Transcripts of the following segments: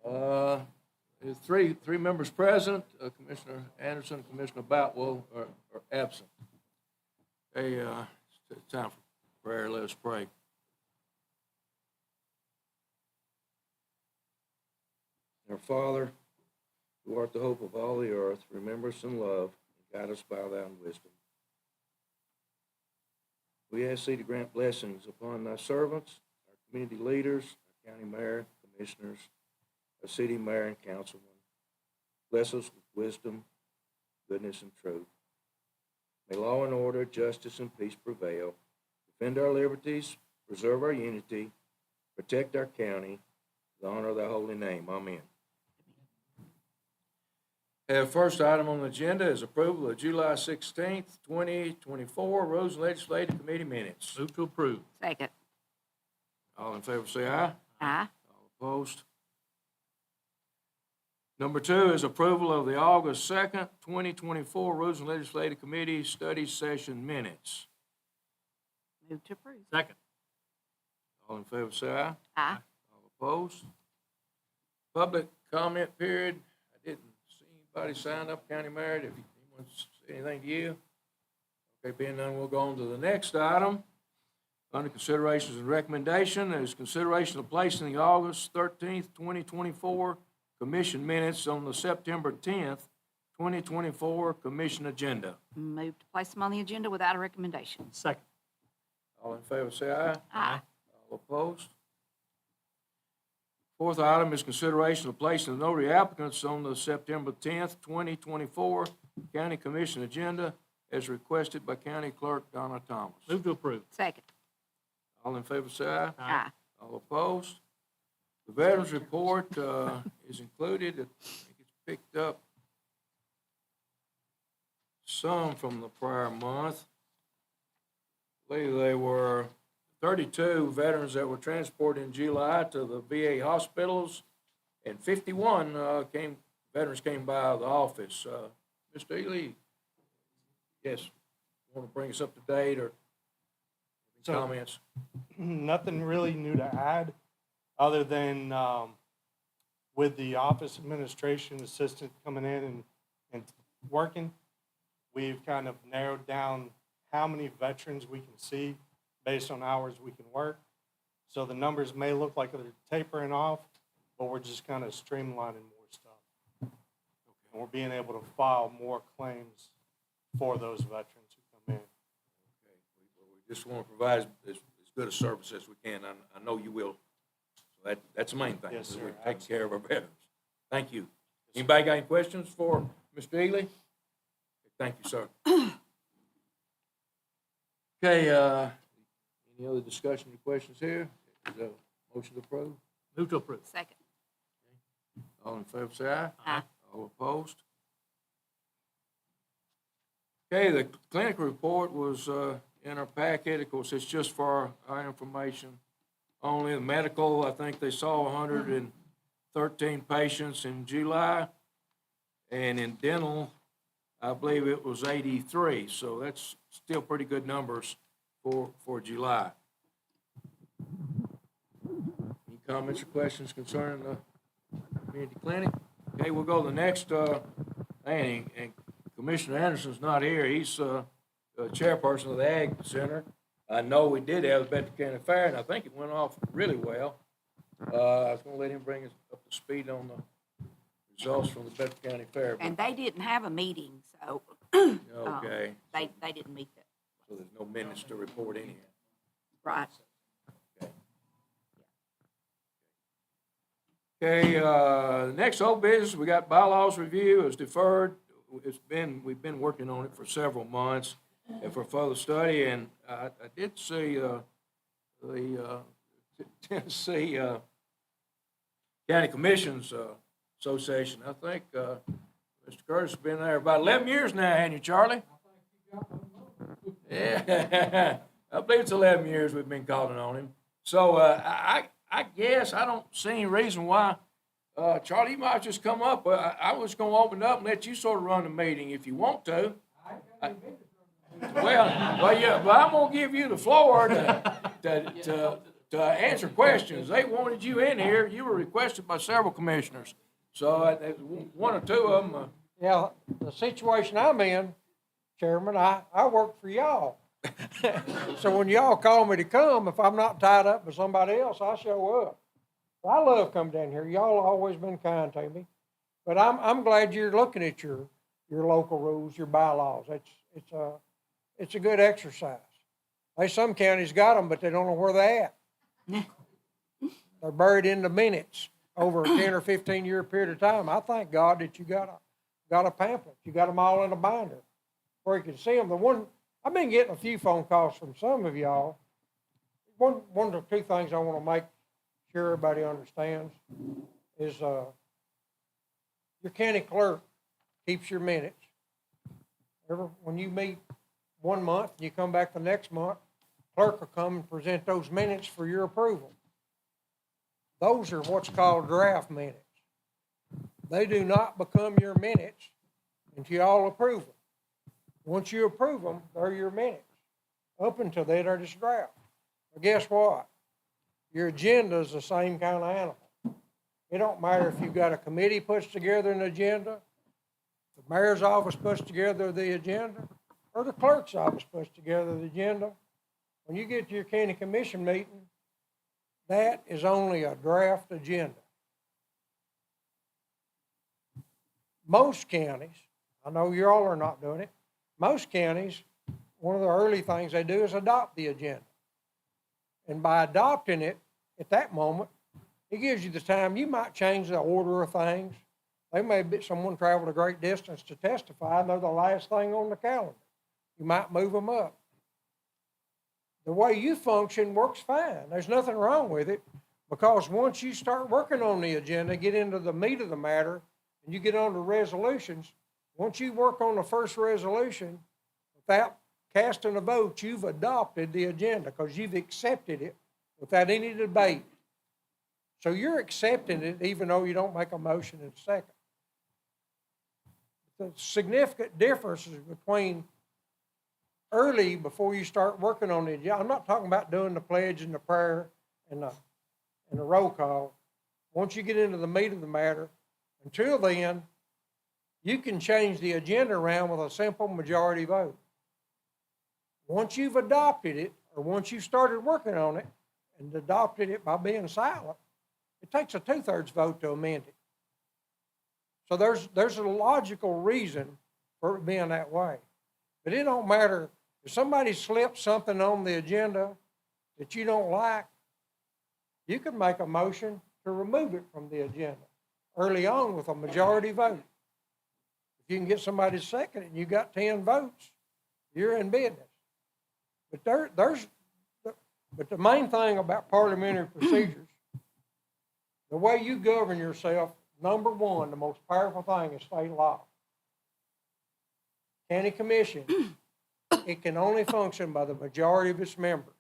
There's three members present. Commissioner Anderson and Commissioner Boutwell are absent. Hey, it's time for prayer. Let us pray. Our Father, who art the hope of all the earth, remember us in love and guide us by thy wisdom. We ask thee to grant blessings upon thy servants, our community leaders, our county mayor, commissioners, our city mayor and councilman. Bless us with wisdom, goodness, and truth. May law and order, justice, and peace prevail. Defend our liberties, preserve our unity, protect our county, the honor of thy holy name. Amen. First item on the agenda is approval of July 16th, 2024, Rose Legislative Committee minutes. Move to approve. Second. All in favor say aye. Aye. All opposed? Number 2 is approval of the August 2nd, 2024 Rules and Legislative Committee Study Session Minutes. Move to approve. Second. All in favor say aye. Aye. All opposed? Public comment period. I didn't see anybody sign up. County Mayor, if anyone wants to say anything to you. Okay, being none, we'll go on to the next item. Under considerations and recommendation is consideration of placing the August 13th, 2024 Commission minutes on the September 10th, 2024 Commission agenda. Move to place them on the agenda without a recommendation. Second. All in favor say aye. Aye. All opposed? Fourth item is consideration of placing the notary applicants on the September 10th, 2024 County Commission agenda as requested by County Clerk Donna Thomas. Move to approve. Second. All in favor say aye. Aye. All opposed? The Veterans Report is included. I think it's picked up some from the prior month. I believe they were 32 veterans that were transported in July to the VA hospitals, and 51 veterans came by the office. Mr. Ely, yes, want to bring us up to date or any comments? Nothing really new to add, other than with the office administration assistant coming in and working, we've kind of narrowed down how many veterans we can see based on hours we can work. So the numbers may look like they're tapering off, but we're just kind of streamlining more stuff. And we're being able to file more claims for those veterans who come in. Okay, we just want to provide as good a service as we can. I know you will. So that's the main thing. Yes, sir. We're taking care of our veterans. Thank you. Anybody got any questions for Mr. Ely? Thank you, sir. Okay, any other discussion or questions here? Is there a motion to approve? Move to approve. Second. All in favor, say aye. Aye. All opposed? Okay, the clinic report was in our packet. Of course, it's just for our information only. The medical, I think they saw 113 patients in July, and in dental, I believe it was 83. So that's still pretty good numbers for July. Any comments or questions concerning the community clinic? Okay, we'll go to the next thing, and Commissioner Anderson's not here. He's the chairperson of the Ag Center. I know we did have the Bedford County Fair, and I think it went off really well. I was going to let him bring us up to speed on the results from the Bedford County Fair. And they didn't have a meeting, so Okay, they didn't meet that. so there's no minutes to report anyhow. Right. Okay, next old business, we got bylaws review is deferred. We've been working on it for several months and for further study, and I did see the Tennessee County Commissions Association. I think Mr. Curtis has been there about 11 years now, haven't you, Charlie? Yeah, I believe it's 11 years we've been calling on him. So I guess I don't see any reason why, Charlie, you might just come up. I was going to open up and let you sort of run the meeting if you want to. Well, yeah, but I'm going to give you the floor to to answer questions. They wanted you in here. You were requested by several commissioners. So one or two of them, Yeah, the situation I'm in, Chairman, I work for y'all. So when y'all call me to come, if I'm not tied up with somebody else, I show up. I love coming down here. Y'all always been kind to me. But I'm glad you're looking at your local rules, your bylaws. It's a good exercise. There's some counties got them, but they don't know where they're at. They're buried in the minutes over a 10 or 15 year period of time. I thank God that you got a pamphlet. You got them all in a binder where you can see them. I've been getting a few phone calls from some of y'all. One of the two things I want to make sure everybody understands is your county clerk keeps your minutes. When you meet 1 month and you come back the next month, clerk will come and present those minutes for your approval. Those are what's called draft minutes. They do not become your minutes until y'all approve them. Once you approve them, they're your minutes. Up until then, they're just draft. But guess what? Your agenda is the same kind of animal. It don't matter if you've got a committee puts together an agenda, the mayor's office puts together the agenda, or the clerk's office puts together the agenda. When you get to your county commission meeting, that is only a draft agenda. Most counties, I know you all are not doing it, most counties, one of the early things they do is adopt the agenda. And by adopting it at that moment, it gives you the time. You might change the order of things. They may be someone traveled a great distance to testify, and they're the last thing on the calendar. You might move them up. The way you function works fine. There's nothing wrong with it, because once you start working on the agenda, get into the meat of the matter, and you get on to resolutions, once you work on the first resolution, without casting a vote, you've adopted the agenda because you've accepted it without any debate. So you're accepting it even though you don't make a motion in a second. The significant differences between early, before you start working on the agenda, I'm not talking about doing the pledge and the prayer and the roll call. Once you get into the meat of the matter, until then, you can change the agenda around with a simple majority vote. Once you've adopted it, or once you've started working on it and adopted it by being silent, it takes a 2/3 vote to amend it. So there's a logical reason for it being that way. But it don't matter if somebody slips something on the agenda that you don't like, you can make a motion to remove it from the agenda early on with a majority vote. If you can get somebody to second it and you got 10 votes, you're in business. But but the main thing about parliamentary procedures, the way you govern yourself, number one, the most powerful thing is state law. County commission, it can only function by the majority of its members.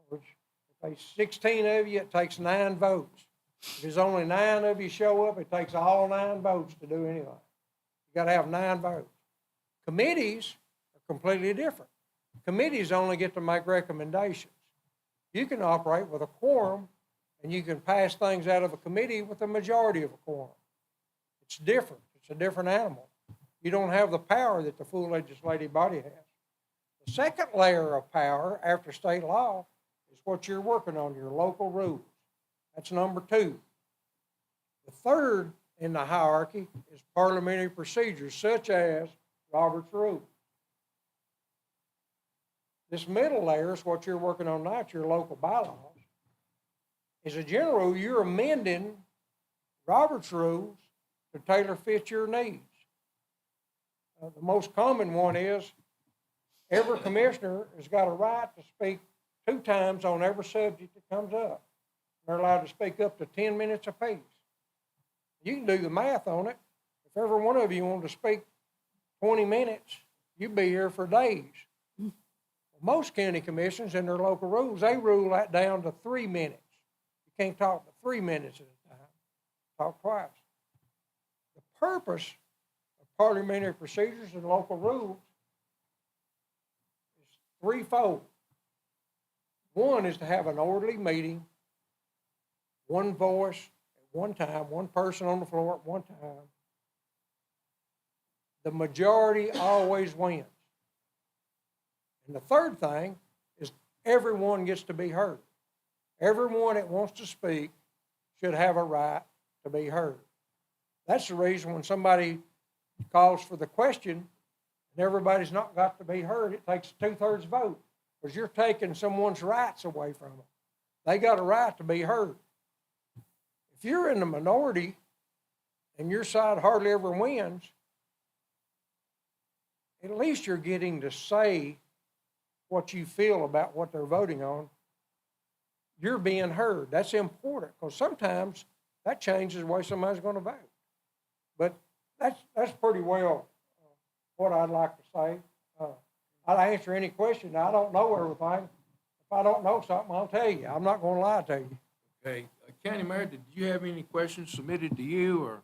Which, if there's 16 of you, it takes 9 votes. If there's only 9 of you show up, it takes all 9 votes to do anything. You got to have 9 votes. Committees are completely different. Committees only get to make recommendations. You can operate with a quorum, and you can pass things out of a committee with a majority of a quorum. It's different. It's a different animal. You don't have the power that the full legislative body has. The second layer of power after state law is what you're working on, your local rules. That's number 2. The third in the hierarchy is parliamentary procedures, such as Robert's Rules. This middle layer is what you're working on now, your local bylaws. As a general rule, you're amending Robert's Rules to tailor fit your needs. The most common one is every commissioner has got a right to speak 2 times on every subject that comes up. They're allowed to speak up to 10 minutes apiece. You can do the math on it. If every one of you wanted to speak 20 minutes, you'd be here for days. Most county commissions in their local rules, they rule that down to 3 minutes. You can't talk for 3 minutes at a time. Talk twice. The purpose of parliamentary procedures and local rules is threefold. One is to have an orderly meeting, one voice at one time, one person on the floor at one time. The majority always wins. And the third thing is everyone gets to be heard. Everyone that wants to speak should have a right to be heard. That's the reason when somebody calls for the question and everybody's not got to be heard, it takes a 2/3 vote, because you're taking someone's rights away from them. They got a right to be heard. If you're in the minority and your side hardly ever wins, at least you're getting to say what you feel about what they're voting on. You're being heard. That's important, because sometimes that changes the way somebody's going to vote. But that's pretty well what I'd like to say. I'd answer any question. I don't know everything. If I don't know something, I'll tell you. I'm not going to lie to you. Okay, County Mayor, did you have any questions submitted to you, or?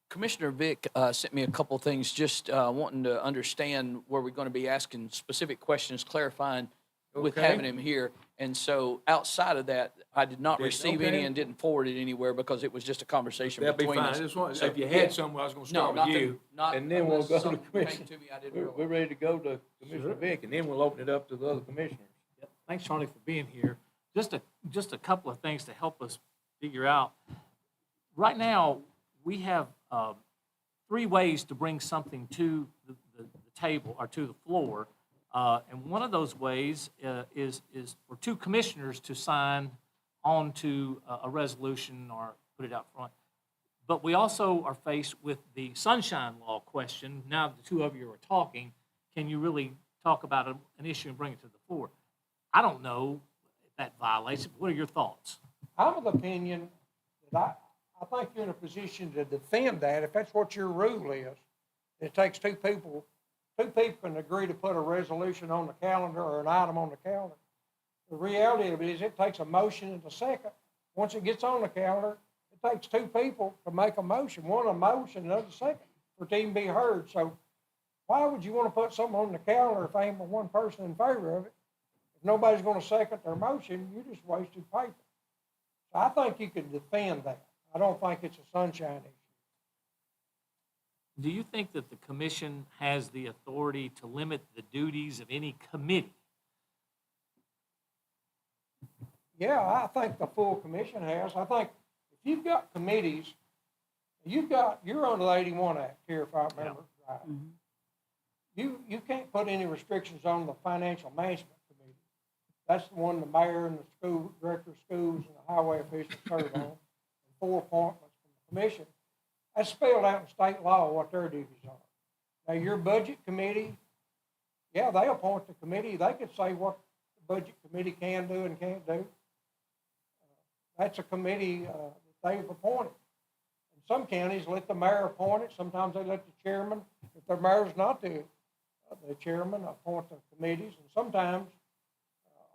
Commissioner Vick sent me a couple of things, just wanting to understand where we're going to be asking specific questions, clarifying with Okay. having him here. And so outside of that, I did not Did- receive any okay. and didn't forward it anywhere because it was just a conversation That'd be between fine. us. I just wanted, So, if you yeah. had something, I was gonna No, start with you. And then we'll unless go to something came Commissioner. to me I didn't We're realize. ready to go to Commissioner Vick, and then we'll open it up to the other commissioners. Yep. Thanks, Charlie, for being here. Just a couple of things to help us figure out. Right now, we have 3 ways to bring something to the table or to the floor. And one of those ways is for 2 commissioners to sign on to a resolution or put it out front. But we also are faced with the sunshine law question. Now the 2 of you are talking, can you really talk about an issue and bring it to the floor? I don't know if that violates it. What are your thoughts? I'm of the opinion that I think you're in a position to defend that if that's what your rule is. It takes 2 people can agree to put a resolution on the calendar or an item on the calendar. The reality of it is it takes a motion and a second. Once it gets on the calendar, it takes 2 people to make a motion, one a motion, another second, for it to even be heard. So why would you want to put something on the calendar if ain't but one person in favor of it? If nobody's going to second their motion, you just wasted paper. So I think you can defend that. I don't think it's a sunshine issue. Do you think that the commission has the authority to limit the duties of any committee? Yeah, I think the full commission has. I think if you've got committees, you're under the 81 Act here, if I remember right. You can't put any restrictions on the financial management committee. That's the one the mayor and the school director of schools and the highway officials serve on, and 4 appointments from the commission. That's spelled out in state law what their duties are. Now, your budget committee, yeah, they appoint the committee. They could say what the budget committee can do and can't do. That's a committee that they've appointed. In some counties, let the mayor appoint it. Sometimes they let the chairman, if their mayor's not the chairman, appoint the committees. And sometimes,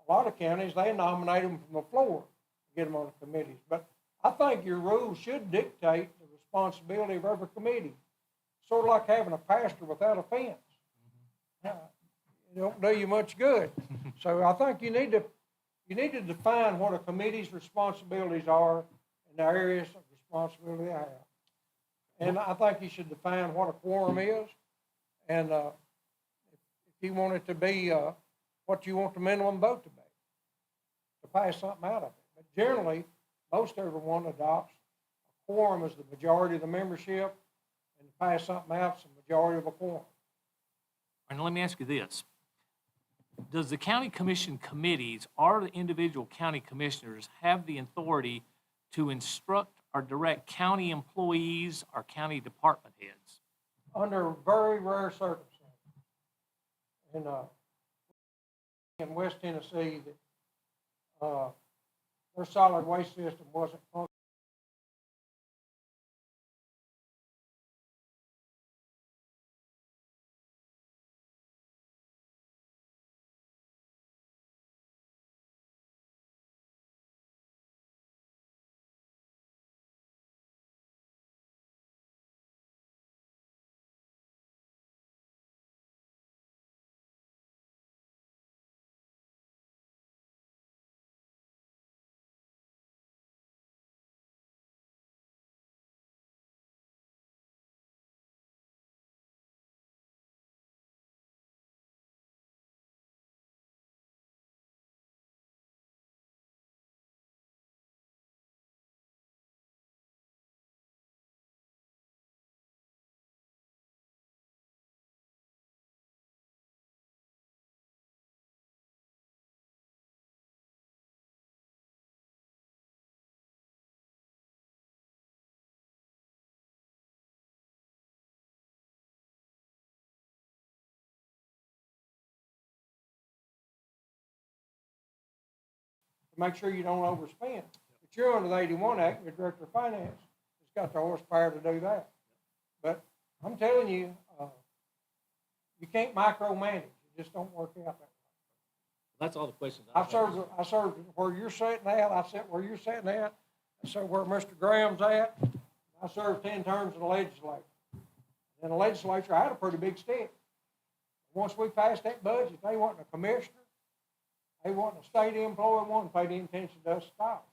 a lot of counties, they nominate them from the floor to get them on the committees. But I think your rules should dictate the responsibility of every committee. Sort of like having a pastor without a fence. It don't do you much good. So I think you need to define what a committee's responsibilities are and the areas of responsibility they have. And I think you should define what a quorum is, and if you want it to be what you want the minimum vote to be, to pass something out of it. But generally, most everyone adopts a quorum as the majority of the membership, and to pass something out is the majority of a quorum. And let me ask you this. Does the county commission committees or the individual county commissioners have the authority to instruct or direct county employees or county department heads? Under very rare circumstances. In West Tennessee, that their solid waste system wasn't functioning to make sure you don't overspend. But you're under the 81 Act, you're Director of Finance, it's got the horsepower to do that. But I'm telling you, you can't micromanage, it just don't work out that way. That's all the questions I served where you're sitting at, I sit where you're sitting at, I served where Mr. Graham's at, I served 10 terms in the legislature. In the legislature, I had a pretty big stick. Once we passed that budget, they wasn't a commissioner, they wasn't a state employee, wasn't paid any attention to us at all.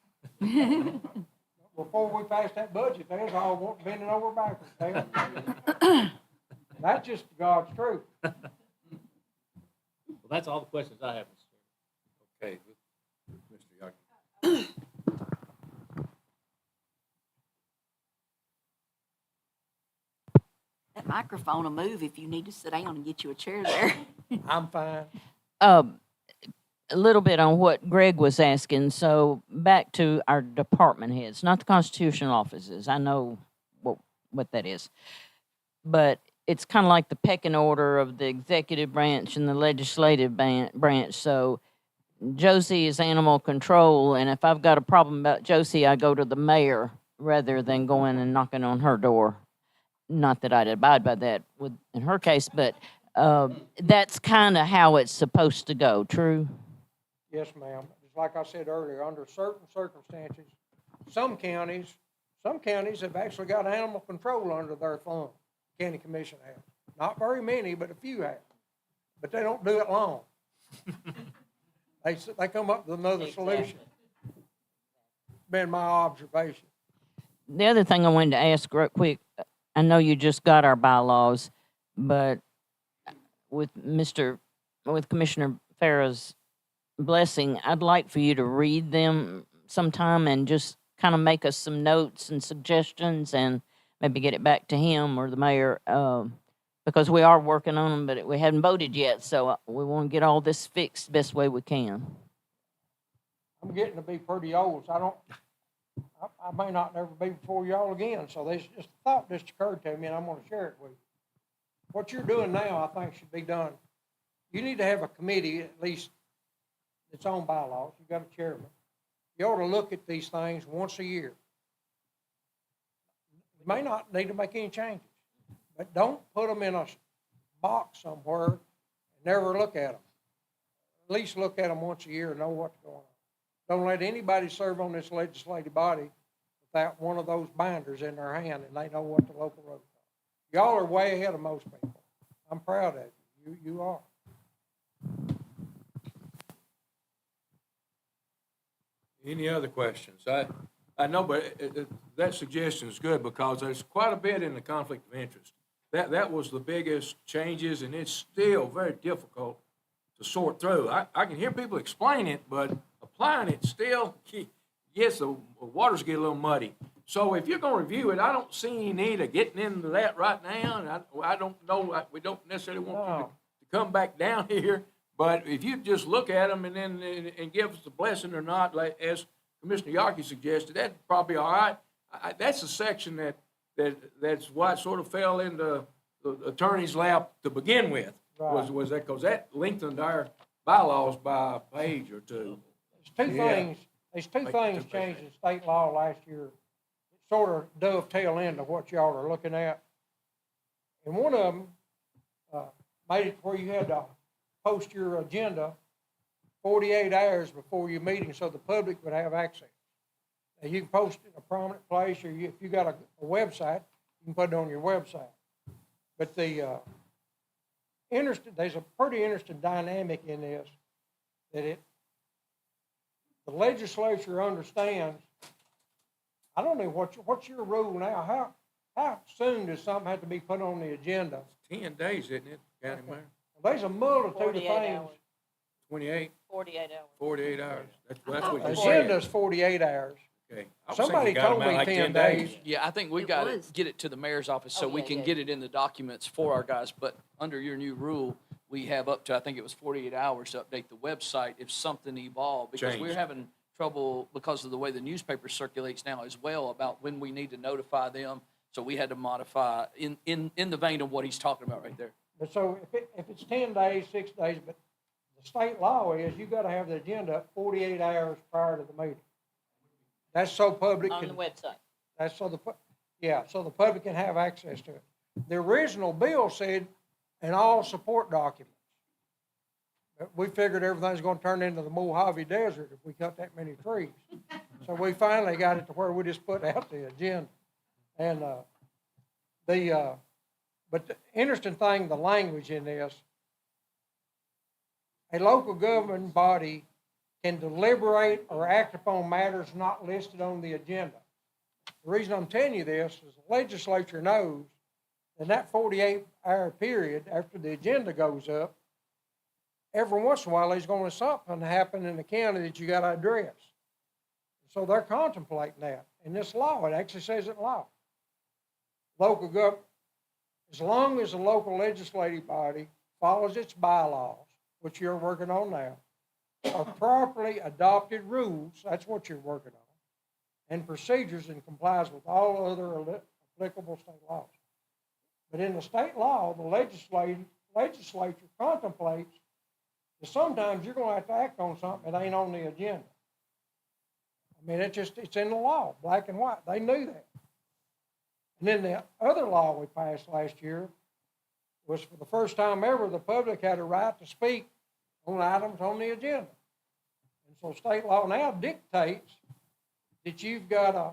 Before we passed that budget, they was all bending over backwards. That's just God's truth. Well, that's all the questions I have, Mr. Chairman. Okay, Mr. Yaki. That microphone will move if you need to sit down and get you a chair there. I'm fine. A little bit on what Greg was asking. So back to our department heads, not the constitutional offices. I know what that is. But it's kind of like the pecking order of the executive branch and the legislative branch. So Josie is animal control, and if I've got a problem about Josie, I go to the mayor rather than going and knocking on her door. Not that I'd abide by that in her case, but that's kind of how it's supposed to go, true? Yes, ma'am. Just like I said earlier, under certain circumstances, some counties have actually got animal control under their thumb. County Commission has. Not very many, but a few have. But they don't do it long. They come up with another solution. Been my observation. The other thing I wanted to ask real quick, I know you just got our bylaws, but with Commissioner Farah's blessing, I'd like for you to read them sometime and just kind of make us some notes and suggestions and maybe get it back to him or the mayor, because we are working on them, but we haven't voted yet, so we want to get all this fixed the best way we can. I'm getting to be pretty old, so I may not never be before y'all again, so this just a thought just occurred to me, and I'm gonna share it with you. What you're doing now, I think, should be done. You need to have a committee, at least, its own bylaws. You've got a chairman. You ought to look at these things once a year. You may not need to make any changes, but don't put them in a box somewhere and never look at them. At least look at them once a year and know what's going on. Don't let anybody serve on this legislative body without one of those binders in their hand and they know what the local roads are. Y'all are way ahead of most people. I'm proud of you. You are. Any other questions? I know, but that suggestion is good because there's quite a bit in the conflict of interest. That was the biggest changes, and it's still very difficult to sort through. I can hear people explain it, but applying it still, yes, the waters get a little muddy. So if you're going to review it, I don't see any need of getting into that right now, and I don't know, we don't necessarily want you to come back down here. But if you just look at them and then and give us the blessing or not, like as Commissioner Yaki suggested, that'd probably be all right. That's a section that's why it sort of fell into the attorney's lap to begin with. Right. Was that because that lengthened our bylaws by a page or two. There's two things changed in state law last year. It sort of dovetail into what y'all are looking at. And one of them made it where you had to post your agenda 48 hours before your meeting so the public would have access. Now, you can post it in a prominent place, or if you got a website, you can put it on your website. But there's a pretty interesting dynamic in this, that the legislature understands. I don't know what's your rule now. How soon does something have to be put on the agenda? 10 days, isn't it, County Mayor? There's a multitude of 48 things. hours. 28, 48 hours. 48 hours. That's what you The said. agenda's 48 hours. Okay. I was Somebody thinking you got told them out me like 10 days. Yeah, I think we It got was. to get it to the mayor's office so Oh, we yeah, can yeah. get it in the documents for our guys. But under your new rule, we have up to, I think it was 48 hours to update the website if something evolved. Because we're Changed. having trouble because of the way the newspaper circulates now as well about when we need to notify them. So we had to modify in the vein of what he's talking about right there. But so if it's 10 days, 6 days, but the the state law is you gotta have the agenda up 48 hours prior to the meeting. That's so public On the can, website. that's so so the public can have access to it. The original bill said, and all support documents. But we figured everything's gonna turn into the Mojave Desert if we cut that many trees. So we finally got it to where we just put out the agenda. And, but the interesting thing, the language in this, a local government body can deliberate or act upon matters not listed on the agenda. The reason I'm telling you this is the legislature knows in that 48-hour period after the agenda goes up, every once in a while there's going to be something happen in the county that you got to address. So they're contemplating that. In this law, it actually says it in law. Local government, as long as the local legislative body follows its bylaws, which you're working on now, are properly adopted rules, that's what you're working on, and procedures and complies with all other applicable state laws. But in the state law, the legislature contemplates that sometimes you're gonna have to act on something that ain't on the agenda. I mean, it's in the law, black and white. They knew that. And then the other law we passed last year was for the first time ever, the public had a right to speak on items on the agenda. And so state law now dictates that you've got to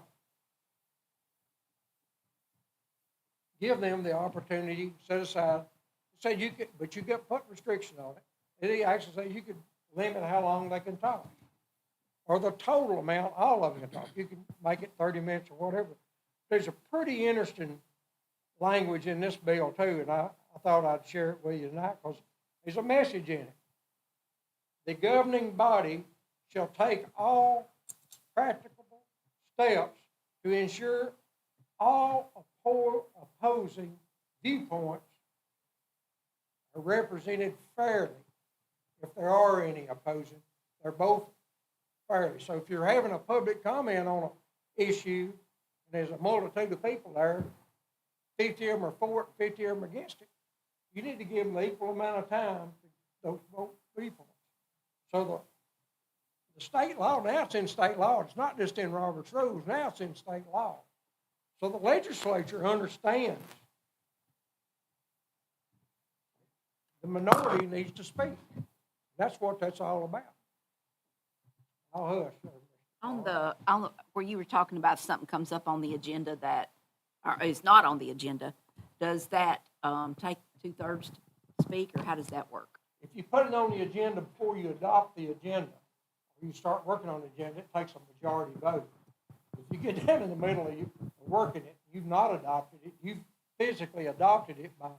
give them the opportunity, set aside, say you could, but you got put restriction on it. It actually says you could limit how long they can talk. Or the total amount, all of them can talk. You can make it 30 minutes or whatever. There's a pretty interesting language in this bill too, and I thought I'd share it with you tonight because there's a message in it. The governing body shall take all practicable steps to ensure all opposing viewpoints are represented fairly. If there are any opposing, they're both fairly. So if you're having a public comment on an issue, and there's a multitude of people there, 50 of them are for it, 50 of them are against it, you need to give them the equal amount of time to those both people. So the state law, now it's in state law. It's not just in Robert's rules. Now it's in state law. So the legislature understands the minority needs to speak. That's what that's all about. I'll hush. On the, where you were talking about something comes up on the agenda that, or is not on the agenda, does that, take 2/3 to speak, or how does that work? If you put it on the agenda before you adopt the agenda, or you start working on the agenda, it takes a majority vote. If you get down in the middle of you working it, you've not adopted it, you've physically adopted it by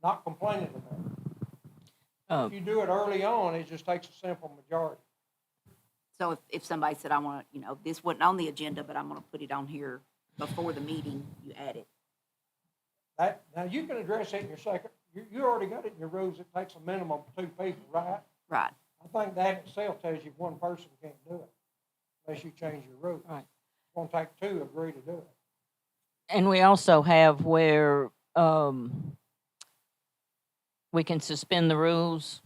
not complaining about it. If you do it early on, it just takes a simple majority. So if somebody said, I want to, this wasn't on the agenda, but I'm going to put it on here before the meeting, you add it. Now you can address it in your second, you already got it in your rules, it takes a minimum of 2 people, right? Right. I think that itself tells you one person can't do it unless you change your rules. Right. It's gonna take 2 to agree to do it. And we also have where we can suspend the rules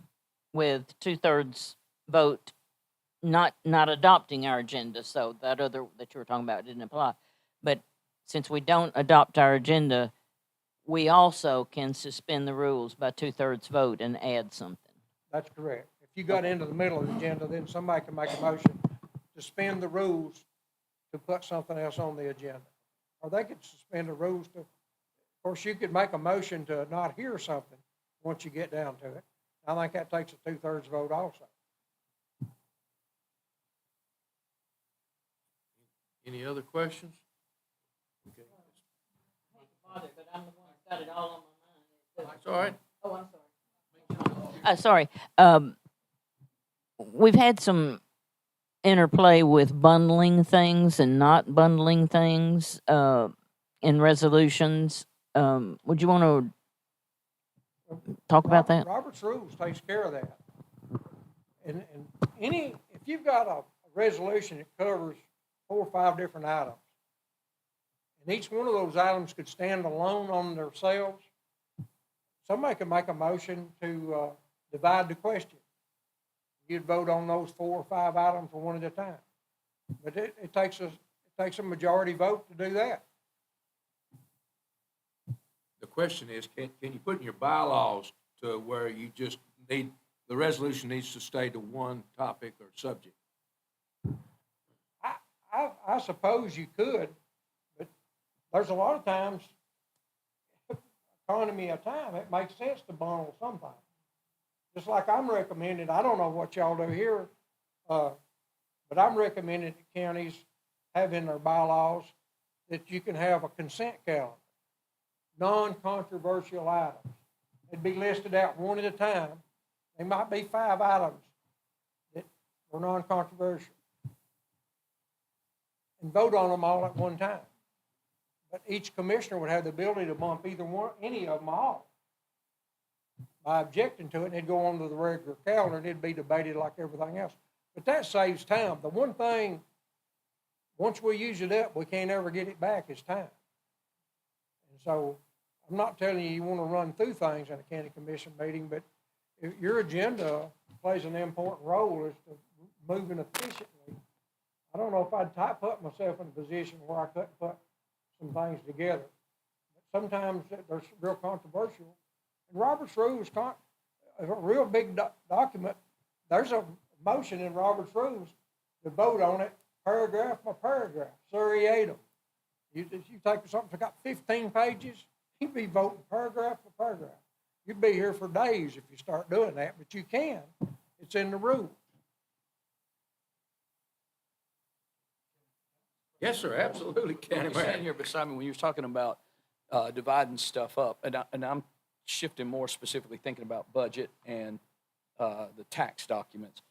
with 2/3 vote, not adopting our agenda. So that other that you were talking about didn't apply. But since we don't adopt our agenda, we also can suspend the rules by 2/3 vote and add something. That's correct. If you got into the middle of the agenda, then somebody can make a motion to suspend the rules to put something else on the agenda. Or they could suspend the rules to, of course, you could make a motion to not hear something once you get down to it. I think that takes a 2/3 vote also. Any other questions? Okay. But I'm the one that's got it all on my mind. That's all right. Oh, I'm sorry. We've had some interplay with bundling things and not bundling things in resolutions. Would you want to talk about that? Robert's rules takes care of that. And if you've got a resolution that covers 4 or 5 different items, and each one of those items could stand alone on themselves, somebody could make a motion to divide the question. You'd vote on those 4 or 5 items one at a time. But it takes a majority vote to do that. The question is, can you put in your bylaws to where you just need, the resolution needs to stay to one topic or subject? I suppose you could, but there's a lot of times, economy of time, it makes sense to bundle something. Just like I'm recommending, I don't know what y'all do here, but I'm recommending that counties have in their bylaws that you can have a consent calendar, non-controversial items. It'd be listed out one at a time. There might be 5 items that are non-controversial. And vote on them all at one time. But each commissioner would have the ability to bump any of them off by objecting to it, and it'd go on to the regular calendar, and it'd be debated like everything else. But that saves time. The one thing, once we use it up, we can't ever get it back, is time. And so, I'm not telling you want to run through things in a county commission meeting, but if your agenda plays an important role as to moving efficiently. I don't know if I'd put myself in a position where I couldn't put some things together. But sometimes they're real controversial. And Robert's Rules, a real big document, there's a motion in Robert's Rules to vote on it paragraph by paragraph, seriatim. You take something that's got 15 pages, you'd be voting paragraph by paragraph. You'd be here for days if you start doing that, but you can. It's in the rules. Yes, sir, absolutely, County You're standing Manager. here beside me when you were talking about dividing stuff up, and I'm shifting more specifically thinking about budget and the tax documents.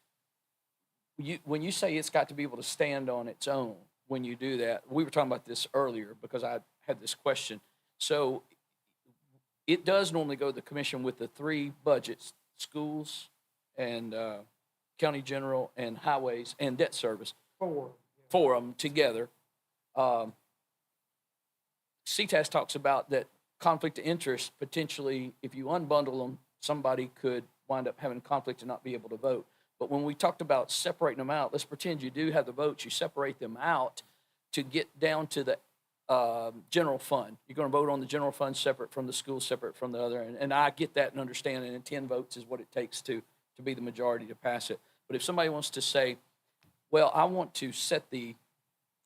When you say it's got to be able to stand on its own, when you do that, we were talking about this earlier because I had this question. So it does normally go to the commission with the 3 budgets: schools and county general and highways and debt service. 4. 4 of them together. CTAS talks about that conflict of interest, potentially, if you unbundle them, somebody could wind up having conflict and not be able to vote. But when we talked about separating them out, let's pretend you do have the votes, you separate them out to get down to the general fund. You're going to vote on the general fund separate from the school, separate from the other. And I get that and understand it, and 10 votes is what it takes to be the majority to pass it. But if somebody wants to say, well, I want to set the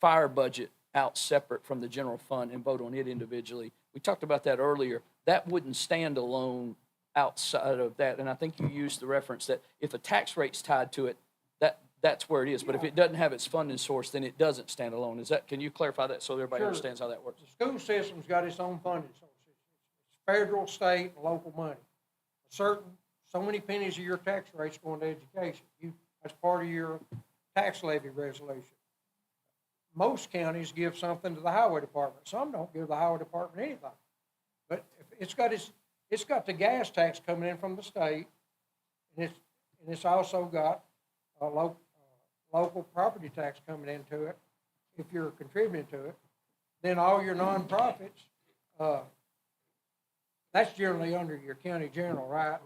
fire budget out separate from the general fund and vote on it individually. We talked about that earlier. That wouldn't stand alone outside of that. And I think you used the reference that if a tax rate's tied to it, that's where it is. But if it doesn't have its funding source, then it doesn't stand alone. Can you clarify that so everybody Sure. understands how that works? The school system's got its own funding sources. It's federal, state, and local money. So many pennies of your tax rate's going to education. That's part of your tax levy resolution. Most counties give something to the highway department. Some don't give the highway department anything. But it's got the gas tax coming in from the state, and it's also got a local property tax coming into it if you're contributing to it. Then all your nonprofits, that's generally under your county general, right?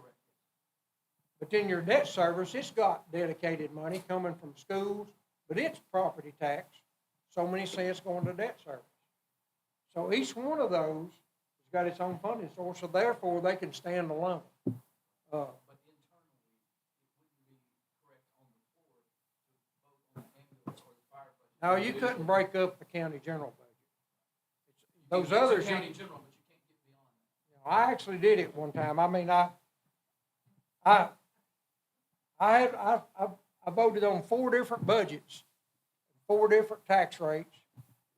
But then your debt service, it's got dedicated money coming from schools, but it's property tax, so many cents going to debt service. So each one of those has got its own funding source, so therefore they can stand alone. No, you couldn't break up the county general budget. Those others, County general, but you can't get beyond that. I actually did it one time. I mean, I voted on 4 different budgets, 4 different tax rates.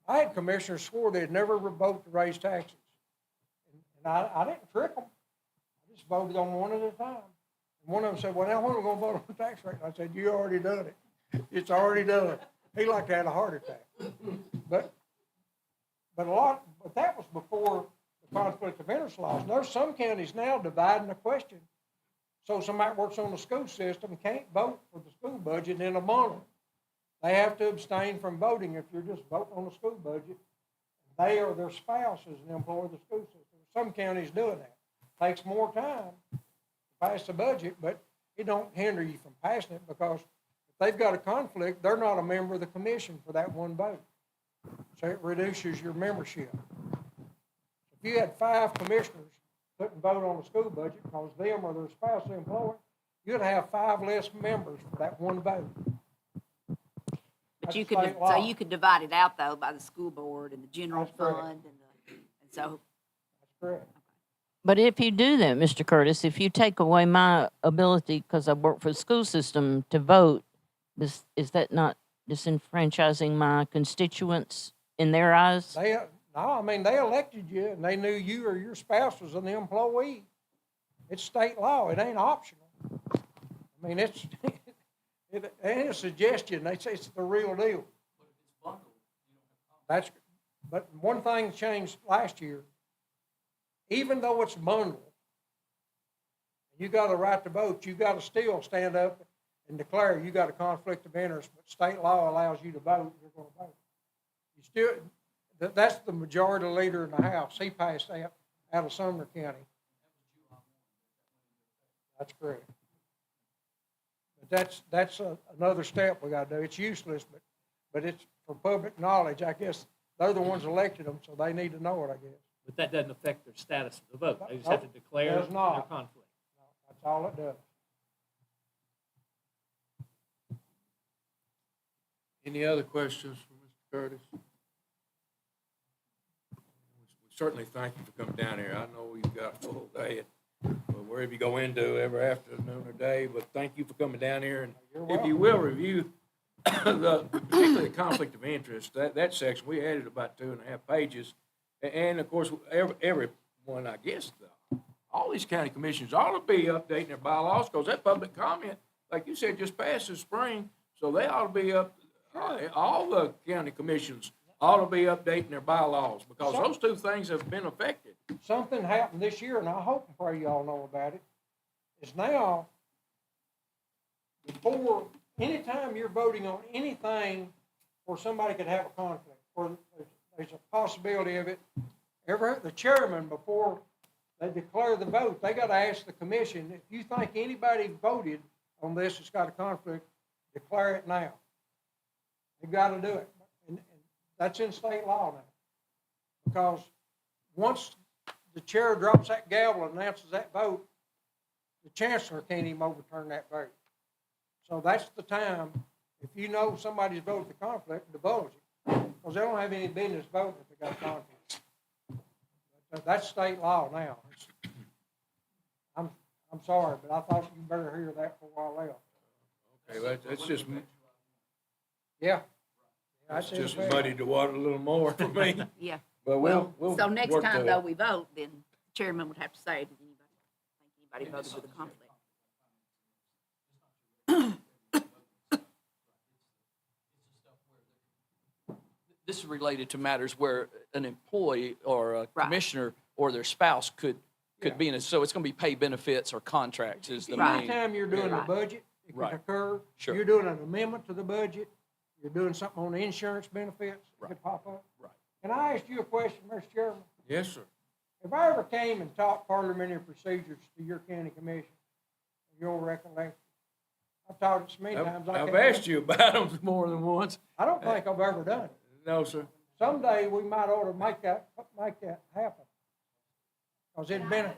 I had commissioners swore they'd never vote to raise taxes. And I didn't trick them. I just voted on one at a time. And one of them said, well, now when are we going to vote on the tax rate? I said, you already done it. It's already done. He like to have a heart attack. But that was before the conflict of interest laws. There's some counties now dividing the question. So somebody works on the school system can't vote for the school budget in a month. They have to abstain from voting if you're just voting on the school budget. They or their spouse is an employee of the school system. Some counties doing that. Takes more time to pass the budget, but it don't hinder you from passing it, because if they've got a conflict, they're not a member of the commission for that one vote. So it reduces your membership. If you had 5 commissioners couldn't vote on the school budget because them or their spouse employed, you'd have 5 less members for that one vote. But you That's could, state so law. you could divide it out though by the school board and the general That's correct. fund and so, That's correct. But if you do that, Mr. Curtis, if you take away my ability, because I work for the school system, to vote, is that not disenfranchising my constituents in their eyes? No, I mean, they elected you and they knew you or your spouse was an employee. It's state law. It ain't optional. I mean, it ain't a suggestion. They say it's the real deal. But one thing changed last year. Even though it's bundled, you got a right to vote, you got to still stand up and declare you got a conflict of interest, but state law allows you to vote, you're going to vote. You still, that's the majority leader in the House. He passed that out of Sumner County. That's correct. But that's another step we got to do. It's useless, but it's for public knowledge. I guess they're the ones elected them, so they need to know it, I guess. But that doesn't affect their status of the vote. They just have to declare Does their not. conflict. That's all it does. Any other questions for Mr. Curtis? We certainly thank you for coming down here. I know you've got a full day, but wherever you go into every afternoon or day, but thank you for coming down here. And if you will review particularly the conflict of interest, that section, we added about 2.5 pages. And of course, everyone, I guess, all these county commissions ought to be updating their bylaws, because that public comment, like you said, just passed this spring, so they ought to be all the county commissions ought to be updating their bylaws, because those two things have been affected. Something happened this year, and I hope and pray you all know about it, is now, before, anytime you're voting on anything where somebody could have a conflict, where there's a possibility of it, the chairman, before they declare the vote, they got to ask the commission, if you think anybody voted on this that's got a conflict, declare it now. They got to do it. And that's in state law now. Because once the chair drops that gavel and announces that vote, the chancellor can't even overturn that vote. So that's the time, if you know somebody's voted for conflict, divulge it. Because they don't have any business voting if they got a conflict. That's state law now. I'm sorry, but I thought you better hear that before I left. Okay, well, that's just, Yeah. that's just muddied the water a little more for me. yeah. But we'll So next work time to though it. we vote, then the chairman would have to say, did anybody voted with a conflict? This is related to matters where an employee or a Right. commissioner or their spouse could be in it. So it's going to be pay benefits or contracts is the Right. main. Anytime you're doing the Right. budget, it can Right. occur. Sure. You're doing an amendment to the budget, you're doing something on the insurance benefits, it could pop up. Right. Can I ask you a question, Mr. Chairman? Yes, sir. If I ever came and taught parliamentary procedures to your county commission, your recollection, I've taught it so many times. I've asked you about them more than once. I don't think I've ever done it. No, sir. Someday we might ought to make that happen. Because it'd been,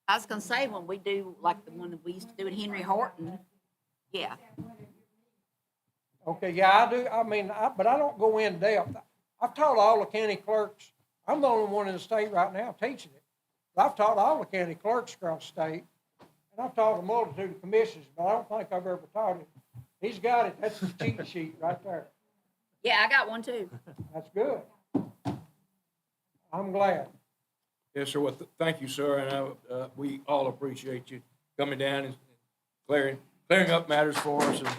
I was gonna say, when we do, like the one that we used to do at Henry Horton, yeah, okay, yeah, I do, I mean, but I don't go in depth. I've taught all the county clerks, I'm the only one in the state right now teaching it. But I've taught all the county clerks across the state, and I've taught a multitude of commissions, but I don't think I've ever taught it. He's got it, that's the cheat sheet right there. yeah, I got one too. That's good. I'm glad. Yes, sir. Well, thank you, sir, and we all appreciate you coming down and clearing up matters for us, and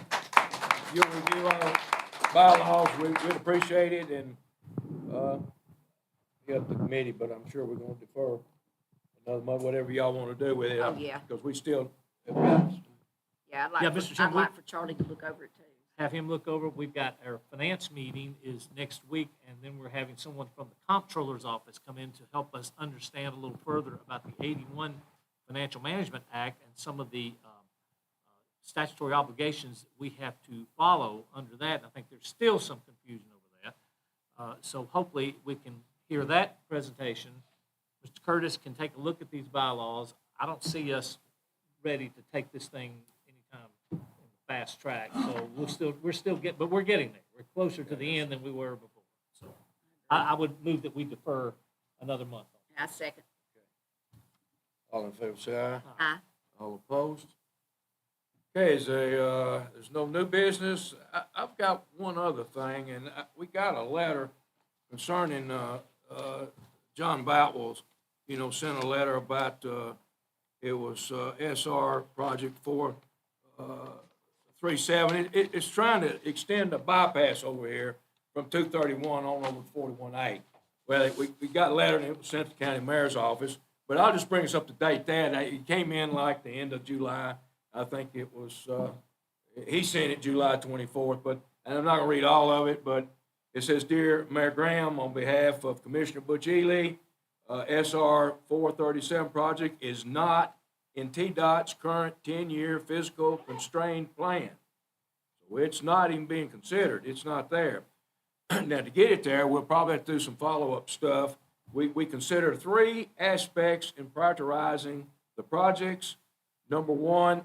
you'll review our bylaws. We'd appreciate it, and be up to the committee, but I'm sure we're gonna defer another month, whatever y'all wanna do with it. Oh, yeah. Because we still have got Yeah, Yeah, I'd Mr. like Chairman, for Charlie to look over it too. Have him look over. We've got our finance meeting is next week, and then we're having someone from the comptroller's office come in to help us understand a little further about the 81 Financial Management Act and some of the statutory obligations we have to follow under that. And I think there's still some confusion over that. So hopefully we can hear that presentation. Mr. Curtis can take a look at these bylaws. I don't see us ready to take this thing anytime in the fast track. So we're still but we're getting there. We're closer to the end than we were before. So I would move that we defer another month. I second. All in favor, say aye. Aye. All opposed? Okay, there's no new business. I've got one other thing, and we got a letter concerning, John Boutwell's, sent a letter about, it was, SR Project 437. It's trying to extend the bypass over here from 231 on over to 41A. Well, we got a letter and it was sent to the county mayor's office, but I'll just bring us up to date that. It came in like the end of July. I think it was, he sent it July 24th, and I'm not gonna read all of it, but it says, Dear Mayor Graham, on behalf of Commissioner Butch Ely, SR 437 project is not in TDOT's current 10-year physical constrained plan. So it's not even being considered. It's not there. Now, to get it there, we'll probably have to do some follow-up stuff. We consider three aspects in prioritizing the projects. Number one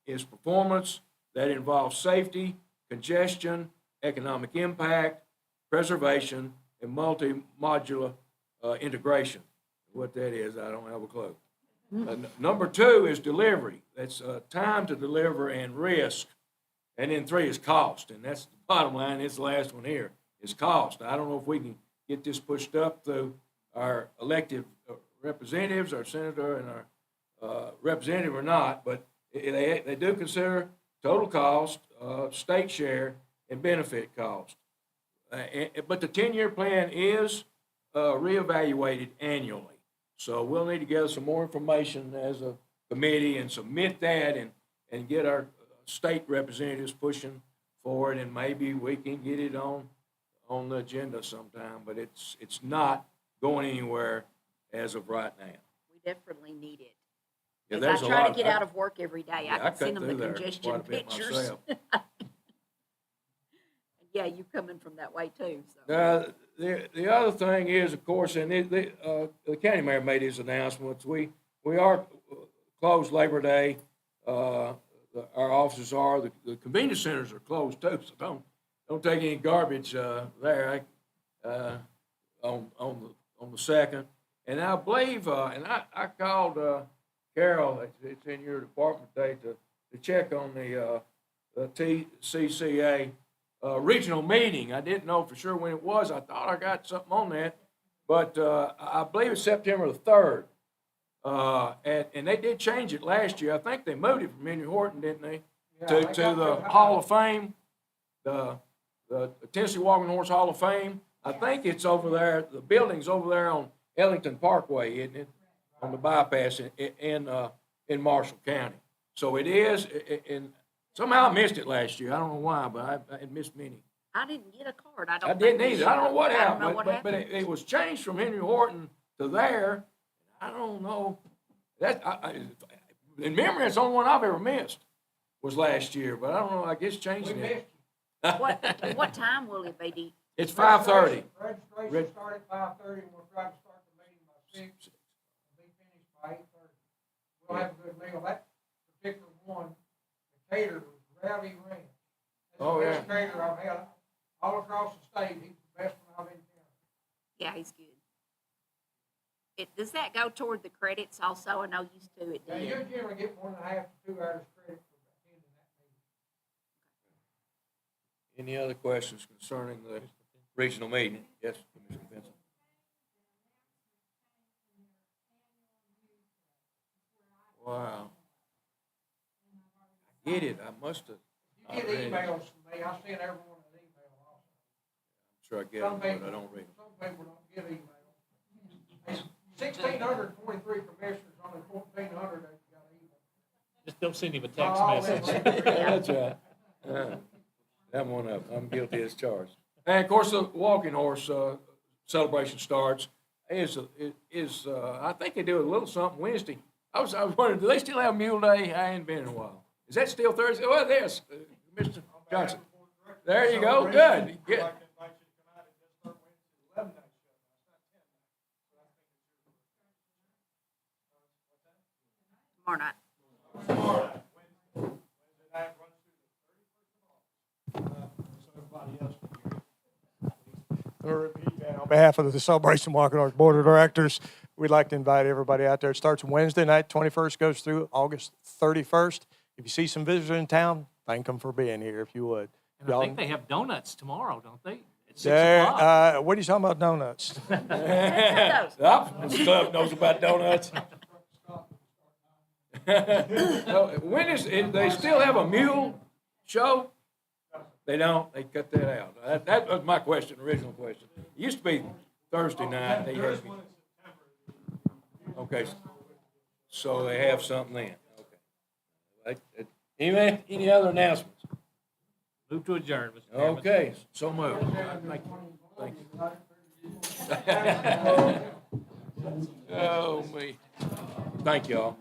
is performance that involves safety, congestion, economic impact, preservation, and multi-modular integration. What that is, I don't have a clue. Number two is delivery. That's time to deliver and risk. And then three is cost, and that's the bottom line. It's the last one here, is cost. I don't know if we can get this pushed up through our elected representatives, our senator and our representative or not, but they do consider total cost, state share, and benefit cost. But the 10-year plan is reevaluated annually. So we'll need to gather some more information as a committee and submit that and get our state representatives pushing for it, and maybe we can get it on the agenda sometime, but it's not going anywhere as of right now. We definitely need it. Yeah, 'Cause there's I a try lot to of- get out of work every day. Yeah, I I can send cut them through the there congestion quite a bit pictures. myself. Yeah, you coming from that way too, so. The other thing is, of course, and the county mayor made his announcements, we are closed Labor Day. Our offices are, the convenience centers are closed too, so don't take any garbage, there, on the second. And I believe, and I called, Carol, it's in your department today, to check on the TCCA, regional meeting. I didn't know for sure when it was. I thought I got something on that, but I believe it's September the 3rd. And they did change it last year. I think they moved it from Henry Horton, didn't they? To the Hall of Fame, the Tennessee Walking Horse Hall of Fame. I think it's over there, the building's over there on Ellington Parkway, isn't it? On the bypass in Marshall County. So it is, and somehow I missed it last year. I don't know why, but I had missed many. I didn't get a card. I don't I think didn't they either. I don't know what showed. I don't happened, know what but happened. it was changed from Henry Horton to there. I don't know. In memory, it's the only one I've ever missed was last year, but I don't know. I guess changing it. What time will it be? It's 5:30. Registration start at 5:30, and we'll try to start the meeting by 6, and be finished by 8:30. We'll have a good meal. That particular one, the caterer was Rowdy Ranch. That's Oh, the yeah. best caterer I've had all across the state. He's the best one I've encountered. Yeah, he's good. Does that go toward the credits also? I know used to it Now, did. you generally get 1.5 to 2 hours credit for attending that meeting. Any other questions concerning the regional meeting? Yes, Commissioner Vincent. Wow. I get it. I must have. You get emails from me. I send everyone an email also. I'm sure I get Some them, people, but I don't read them. some people don't get emails. It's 1,623 commissioners, only 1,400 that got email. Just don't send him a Not text all of them message. read it. That's right. I'm one of them. I'm guilty as charged. And of course, the walking horse celebration starts. I think they do a little something Wednesday I was wondering, do they still have Mule Day? I ain't been in a while. Is that still Thursday? Oh, there's Mr. Johnson. There you go, good, good. Tomorrow night. On behalf of the Celebration Market Arts Board of Directors, we'd like to invite everybody out there. It starts Wednesday night, 21st, goes through August 31st. If you see some visitors in town, thank them for being here, if you would. And I think they have donuts tomorrow, don't they? At 6 There, o'clock. what are you talking about donuts? The Optimist Club knows about donuts. When they still have a mule show? They don't, they cut that out. That was my question, original question. It used to be Thursday night, they had. Okay, so they have something then, okay. Any other announcements? Move to adjourn, Mr. Chairman. Okay, so moved. Thank you. Oh, me. Thank y'all.